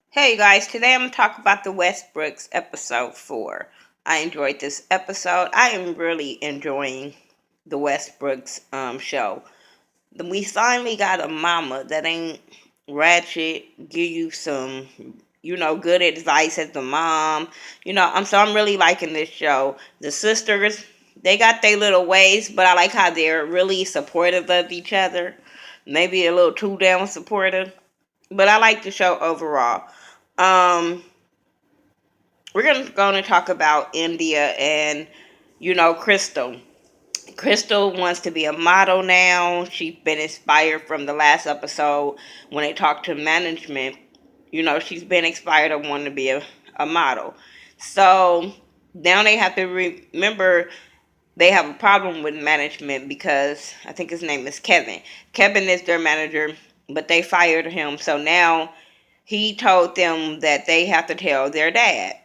Hey guys, today I'm going to talk about the WestBrooks episode 4. I enjoyed this episode. I am really enjoying the WestBrooks show. We finally got a mama that ain't ratchet, give you some, good advice as a mom. I'm really liking this show. The sisters, they got their little ways, but I like how they're really supportive of each other. Maybe a little too damn supportive, but I like the show overall. Um, we're going to talk about India and Crystal. Crystal wants to be a model now. She's been inspired from the last episode when they talked to management. She's been inspired of wanting to be a model. So now they have to remember they have a problem with management because I think his name is Kevin. Kevin is their manager, but they fired him. So now he told them that they have to tell their dad.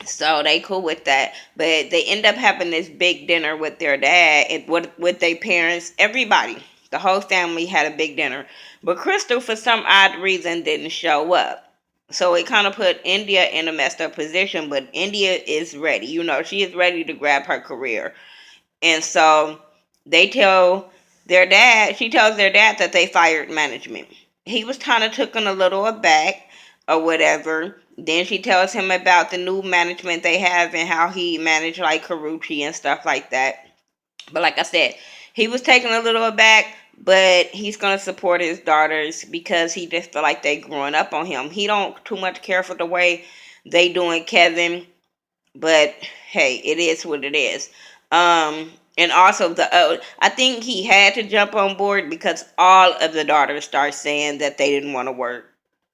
So they cool with that. But they end up having this big dinner with their dad and with their parents, everybody. The whole family had a big dinner. But Crystal, for some odd reason, didn't show up. So it kind of put India in a messed up position. But India is ready. She is ready to grab her career. And so they tell she tells their dad that they fired management. He was kind of taken a little aback or whatever. Then she tells him about the new management they have and how he managed like Karuchi and stuff like that. But like I said, he was taken a little aback, but he's gonna support his daughters because he just feel like they growing up on him. He don't too much care for the way they doing Kevin, but hey, it is what it is. And also I think he had to jump on board because all of the daughters start saying that they didn't want to work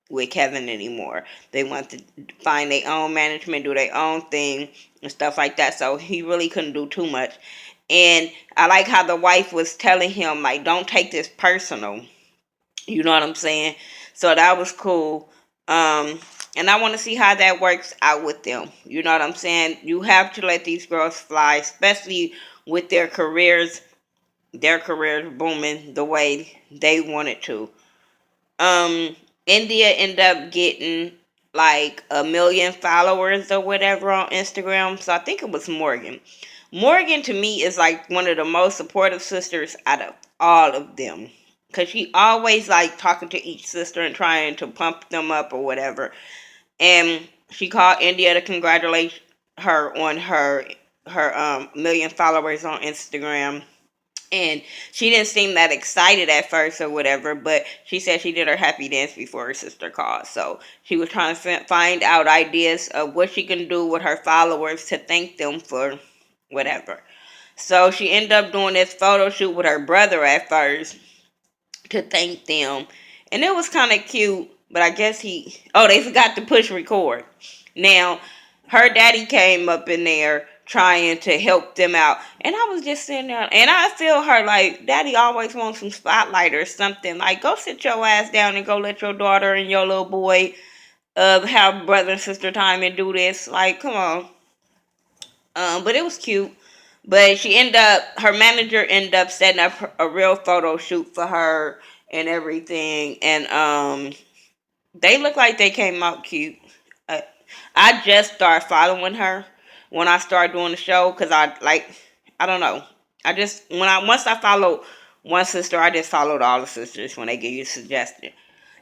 with Kevin anymore. They want to find their own management, do their own thing and stuff like that. So he really couldn't do too much. And I like how the wife was telling him like, don't take this personal. You know what I'm saying? So that was cool. And I want to see how that works out with them. You know what I'm saying? You have to let these girls fly, especially with their careers booming the way they wanted to. Um, India ended up getting like 1 million followers or whatever on Instagram. So I think it was Morgan. Morgan to me is like one of the most supportive sisters out of all of them. Cause she always like talking to each sister and trying to pump them up or whatever. And she called India to congratulate her on her 1 million followers on Instagram. And she didn't seem that excited at first or whatever, but she said she did her happy dance before her sister called. So she was trying to find out ideas of what she can do with her followers to thank them for whatever. So she ended up doing this photo shoot with her brother at first to thank them. And it was kind of cute, but I guess they forgot to push record. Now, her daddy came up in there trying to help them out. And I was just sitting there, and I feel her like, daddy always wants some spotlight or something. Like, go sit your ass down and go let your daughter and your little boy have brother and sister time and do this. Like, come on. But it was cute. But her manager ended up setting up a real photo shoot for her and everything. And they look like they came out cute. Uh, I just started following her when I started doing the show because I don't know. Once I followed one sister, I just followed all the sisters when they give you a suggestion.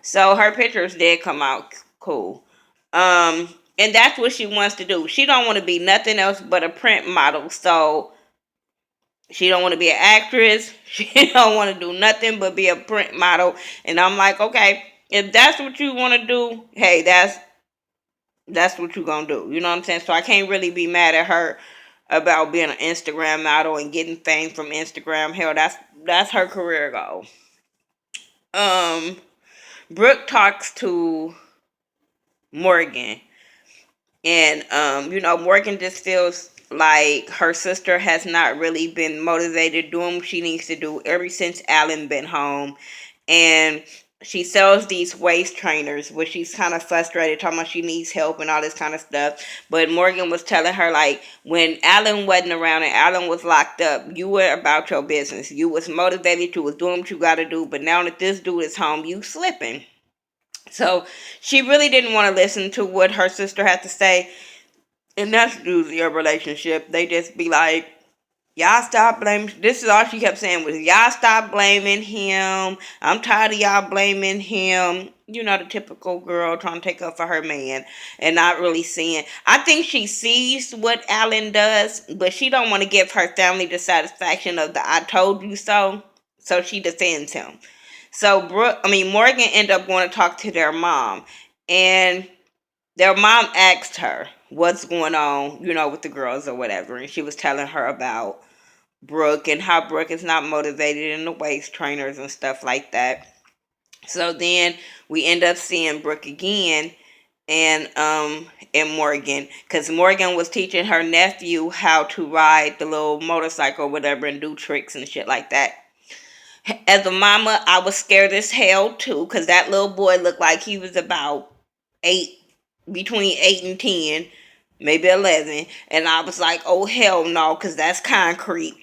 So her pictures did come out cool. And that's what she wants to do. She don't want to be nothing else but a print model. So she don't want to be an actress. She don't want to do nothing but be a print model. And I'm like, okay, if that's what you want to do, hey, that's what you gonna do. You know what I'm saying? So I can't really be mad at her about being an Instagram model and getting fame from Instagram. Hell, that's her career goal. Um, Brooke talks to Morgan, and Morgan just feels like her sister has not really been motivated doing what she needs to do ever since Alan been home. And she sells these waist trainers, which she's kind of frustrated, talking about she needs help and all this kind of stuff. But Morgan was telling her, like, when Alan wasn't around and Alan was locked up, you were about your business. You was motivated, you was doing what you got to do. But now that this dude is home, you slipping. So she really didn't want to listen to what her sister had to say. And that's usually a relationship. They just be like, y'all stop blaming. This is all she kept saying was, y'all stop blaming him. I'm tired of y'all blaming him. You know, the typical girl trying to take up for her man and not really seeing. I think she sees what Alan does, but she don't want to give her family the satisfaction of the "I told you so." So she defends him. So Morgan ended up going to talk to their mom, and their mom asked her what's going on, with the girls or whatever, and she was telling her about Brooke and how Brooke is not motivated in the waist trainers and stuff like that. So then we end up seeing Brooke again and Morgan, because Morgan was teaching her nephew how to ride the little motorcycle or whatever and do tricks and shit like that. As a mama, I was scared as hell too, because that little boy looked like he was about 8, between 8 and 10, maybe 11, and I was like, oh hell no, because that's concrete.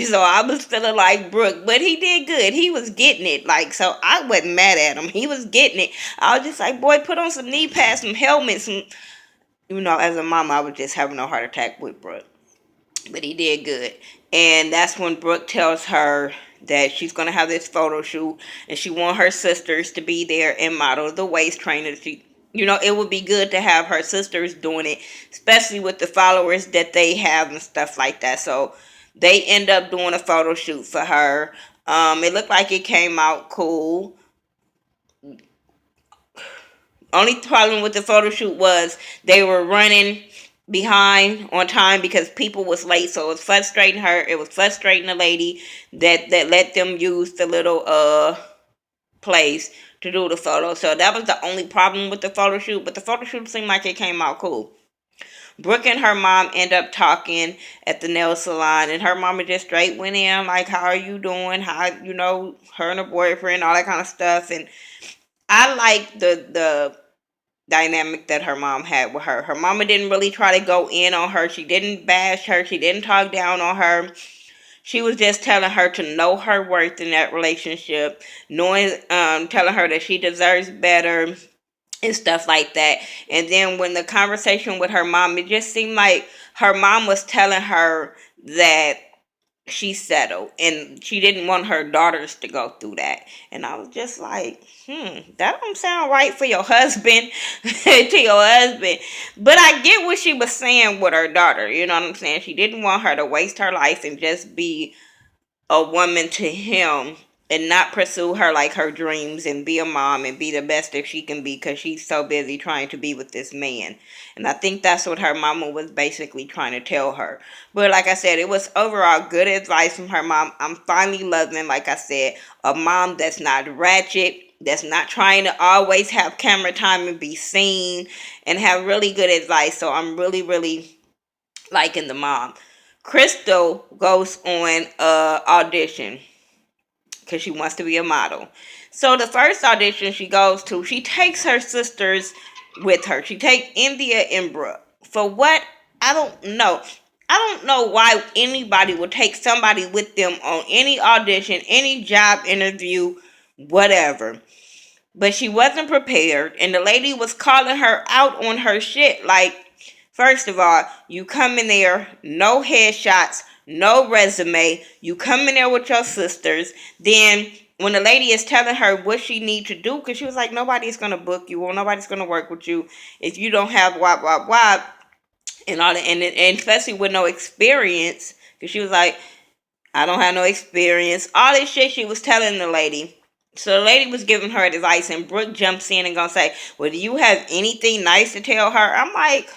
So I was feeling like Brooke, but he did good. He was getting it. Like, so I wasn't mad at him. He was getting it. I was just like, boy, put on some knee pads, some helmets. And, as a mom, I was just having a heart attack with Brooke. But he did good. And that's when Brooke tells her that she's going to have this photo shoot. And she wants her sisters to be there and model the waist trainer. It would be good to have her sisters doing it, especially with the followers that they have and stuff like that. So they end up doing a photo shoot for her. It looked like it came out cool. Only problem with the photo shoot was they were running behind on time because people was late, so it was frustrating her. It was frustrating the lady that let them use the little place to do the photo. So that was the only problem with the photo shoot. But the photo shoot seemed like it came out cool. Brooke and her mom end up talking at the nail salon, and her mama just straight went in like, how are you doing? How, her and her boyfriend, all that kind of stuff. And I like the dynamic that her mom had with her. Her mama didn't really try to go in on her. She didn't bash her. She didn't talk down on her. She was just telling her to know her worth in that relationship, telling her that she deserves better and stuff like that. And then when the conversation with her mom, it just seemed like her mom was telling her that she settled and she didn't want her daughters to go through that. And I was just like, that don't sound right for your husband, to your husband. But I get what she was saying with her daughter. You know what I'm saying? She didn't want her to waste her life and just be a woman to him and not pursue her like her dreams and be a mom and be the best that she can be because she's so busy trying to be with this man. And I think that's what her mama was basically trying to tell her. But like I said, it was overall good advice from her mom. I'm finally loving, like I said, a mom that's not ratchet, that's not trying to always have camera time and be seen, and have really good advice. So I'm really, really liking the mom. Crystal goes on audition because she wants to be a model. So the first audition she goes to, she takes her sisters with her. She takes India and Brooke. For what? I don't know. I don't know why anybody would take somebody with them on any audition, any job interview, whatever. But she wasn't prepared, and the lady was calling her out on her shit. Like, first of all, you come in there, no headshots, no resume. You come in there with your sisters. Then when the lady is telling her what she need to do, because she was like, nobody's going to book you or nobody's going to work with you if you don't have wop, wop, wop, and all that. And especially with no experience, because she was like, I don't have no experience. All this shit she was telling the lady. So the lady was giving her advice, and Brooke jumps in and gonna say, well, do you have anything nice to tell her? I'm like,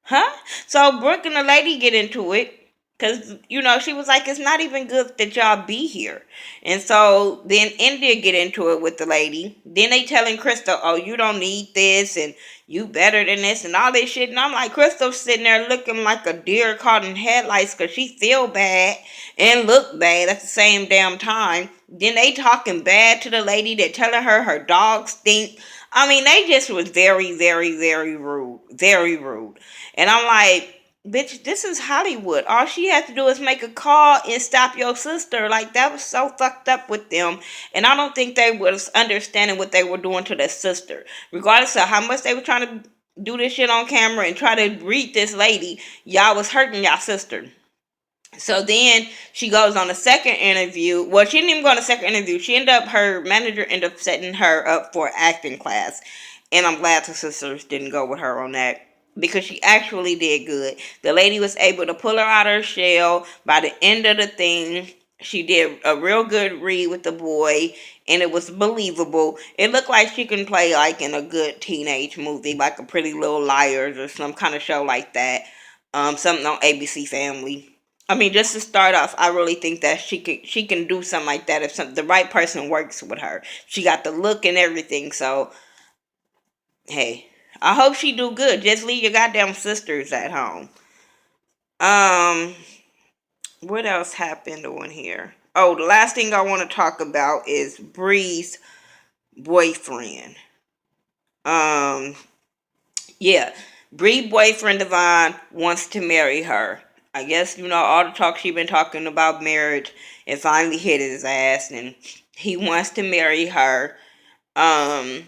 huh? So Brooke and the lady get into it. Because, she was like, it's not even good that y'all be here. And so then India get into it with the lady. Then they telling Crystal, oh, you don't need this and you better than this and all this shit. And I'm like, Crystal's sitting there looking like a deer caught in headlights because she feel bad and look bad at the same damn time. Then they talking bad to the lady. They're telling her dog stink. I mean, they just was very, very, very rude. Very rude. And I'm like, bitch, this is Hollywood. All she has to do is make a call and stop your sister. Like, that was so fucked up with them. And I don't think they was understanding what they were doing to their sister. Regardless of how much they were trying to do this shit on camera and try to read this lady, y'all was hurting y'all sister. So then she goes on a second interview. Well, she didn't even go on a second interview. Her manager ended up setting her up for acting class. And I'm glad the sisters didn't go with her on that, because she actually did good. The lady was able to pull her out of her shell. By the end of the thing, she did a real good read with the boy, and it was believable. It looked like she can play like in a good teenage movie, like a Pretty Little Liars or some kind of show like that. Something on ABC Family. I mean, just to start off, I really think that she can do something like that if the right person works with her. She got the look and everything, so hey, I hope she do good. Just leave your goddamn sisters at home. Um, what else happened on here? Oh, the last thing I want to talk about is Bree's boyfriend. Um, yeah, Bree boyfriend Devon wants to marry her. I guess, all the talk she been talking about marriage, it finally hit his ass, and he wants to marry her. Um,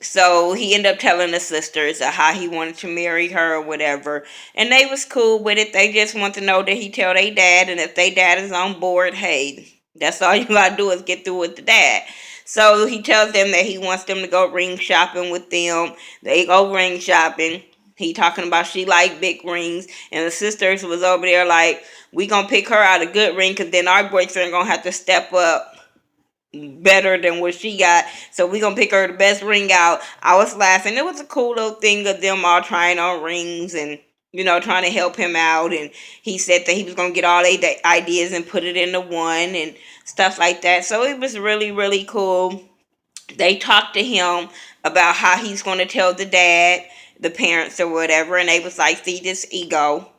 So he ended up telling the sisters how he wanted to marry her or whatever. And they was cool with it. They just want to know that he tell their dad. And if their dad is on board, hey, that's all you gotta do is get through with the dad. So he tells them that he wants them to go ring shopping with them. They go ring shopping. He talking about she like big rings. And the sisters was over there like, we gonna pick her out a good ring, because then our boyfriend gonna have to step up better than what she got, so we gonna pick her the best ring out. I was laughing. It was a cool little thing of them all trying on rings and trying to help him out. And he said that he was gonna get all their ideas and put it into one and stuff like that. So it was really, really cool. They talked to him about how he's gonna tell the dad, the parents or whatever, and they was like, feed his ego.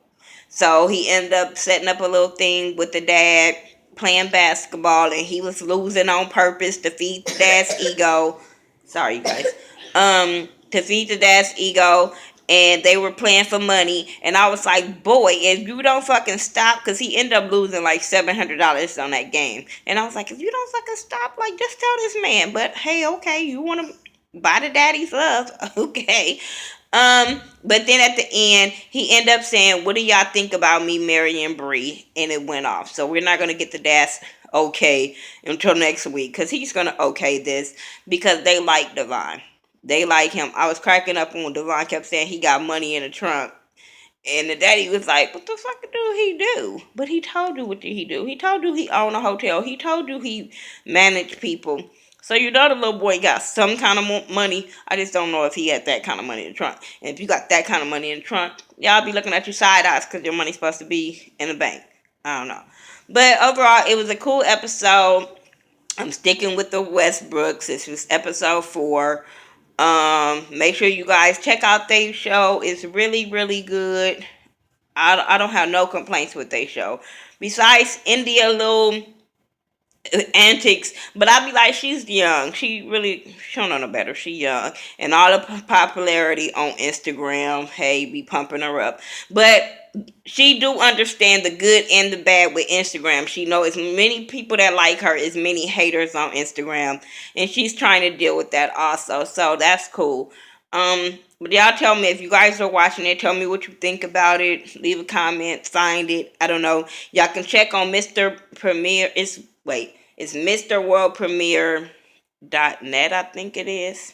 So he ended up setting up a little thing with the dad playing basketball, and he was losing on purpose to feed the dad's ego. Sorry, you guys. To feed the dad's ego, and they were playing for money. And I was like, boy, if you don't fucking stop, because he ended up losing like $700 on that game. And I was like, if you don't fucking stop, like, just tell this man. But hey, okay, you want to buy the daddy's love, okay. But then at the end, he ended up saying, what do y'all think about me marrying Bree? And it went off. So we're not going to get the dad's okay until next week, because he's going to okay this, because they like Devon. They like him. I was cracking up when Devon kept saying he got money in the trunk. And the daddy was like, what the fuck do he do? But he told you what did he do. He told you he owned a hotel. He told you he managed people. So the little boy got some kind of money. I just don't know if he had that kind of money in the trunk. And if you got that kind of money in the trunk, y'all be looking at your side eyes, because your money's supposed to be in the bank. I don't know. But overall, it was a cool episode. I'm sticking with the Westbrooks. This was episode 4. Make sure you guys check out their show. It's really, really good. I don't have no complaints with their show. Besides India little antics, but I be like, she's young. She don't know no better. She young, and all the popularity on Instagram, hey, be pumping her up. But she do understand the good and the bad with Instagram. She know as many people that like her as many haters on Instagram, and she's trying to deal with that also. So that's cool. But y'all tell me, if you guys are watching it, tell me what you think about it. Leave a comment, find it. I don't know. Y'all can check on Mr. Premier. It's Mr. World Premiere.net, I think it is.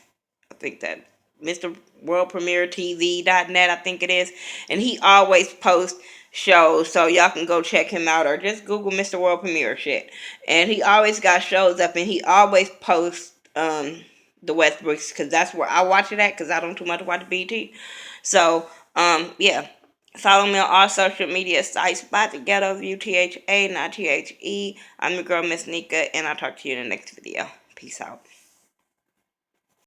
I think that Mr. World Premiere TV.net, I think it is. And he always posts shows, so y'all can go check him out, or just Google Mr. World Premiere shit. And he always got shows up, and he always posts the Westbrooks, because that's where I watch it at, because I don't too much watch BT. So yeah, follow me on all social media sites by the Ghetto View, THA, not THE. I'm your girl, Miss Nika, and I'll talk to you in the next video. Peace out.